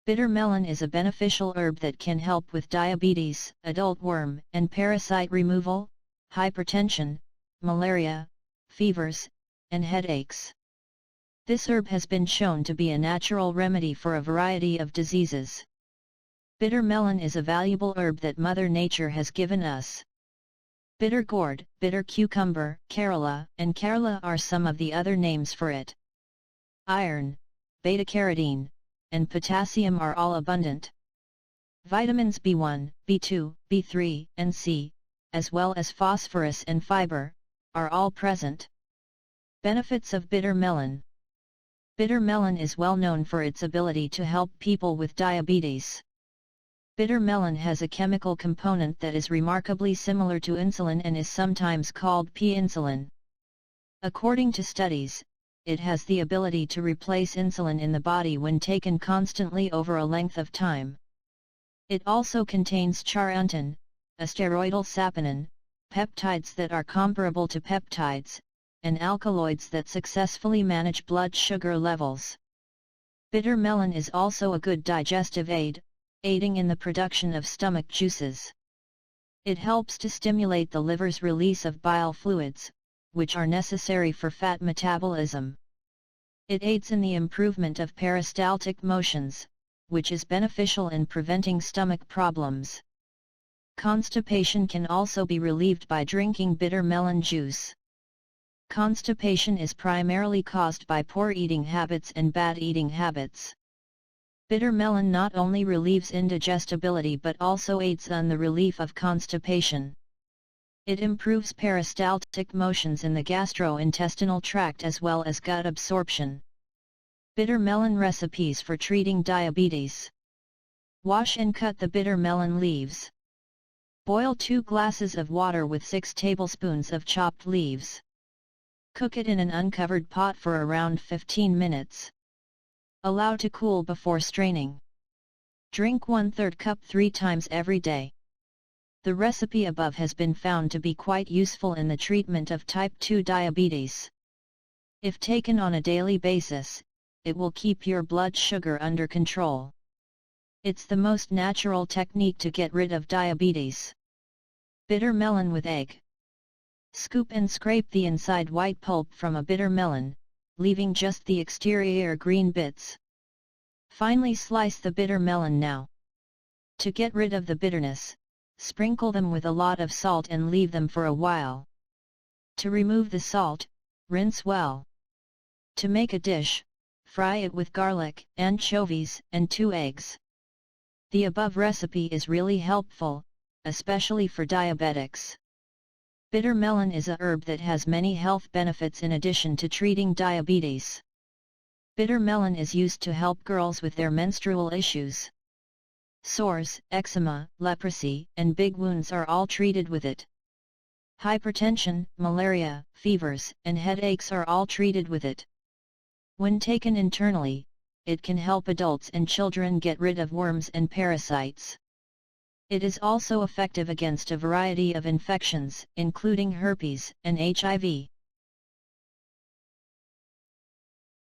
Bitter melon is a beneficial herb that can help with diabetes, adult worm and parasite removal, hypertension, malaria, fevers, and headaches. This herb has been shown to be a natural remedy for a variety of diseases. Bitter melon is a valuable herb that Mother Nature has given us. Bitter gourd, bitter cucumber, karolla, and karela are some of the other names for it. Iron, beta-carotene, and potassium are all abundant. Vitamins B1, B2, B3, and C, as well as phosphorus and fiber, are all present. Benefits of bitter melon. Bitter melon is well known for its ability to help people with diabetes. Bitter melon has a chemical component that is remarkably similar to insulin and is sometimes called p-insulin. According to studies, it has the ability to replace insulin in the body when taken constantly over a length of time. It also contains charantin, a steroidal saponin, peptides that are comparable to peptides, and alkaloids that successfully manage blood sugar levels. Bitter melon is also a good digestive aid, aiding in the production of stomach juices. It helps to stimulate the liver's release of bile fluids, which are necessary for fat metabolism. It aids in the improvement of peristaltic motions, which is beneficial in preventing stomach problems. Constipation can also be relieved by drinking bitter melon juice. Constipation is primarily caused by poor eating habits and bad eating habits. Bitter melon not only relieves indigestibility but also aids in the relief of constipation. It improves peristaltic motions in the gastrointestinal tract as well as gut absorption. Bitter melon recipes for treating diabetes. Wash and cut the bitter melon leaves. Boil 2 glasses of water with 6 tablespoons of chopped leaves. Cook it in an uncovered pot for around 15 minutes. Allow to cool before straining. Drink 1/3 cup 3 times every day. The recipe above has been found to be quite useful in the treatment of type 2 diabetes. If taken on a daily basis, it will keep your blood sugar under control. It's the most natural technique to get rid of diabetes. Bitter melon with egg. Scoop and scrape the inside white pulp from a bitter melon, leaving just the exterior green bits. Finely slice the bitter melon now. To get rid of the bitterness, sprinkle them with a lot of salt and leave them for a while. To remove the salt, rinse well. To make a dish, fry it with garlic, anchovies, and 2 eggs. The above recipe is really helpful, especially for diabetics. Bitter melon is a herb that has many health benefits in addition to treating diabetes. Bitter melon is used to help girls with their menstrual issues. Sores, eczema, leprosy, and big wounds are all treated with it. Hypertension, malaria, fevers, and headaches are all treated with it. When taken internally, it can help adults and children get rid of worms and parasites. It is also effective against a variety of infections, including herpes and HIV.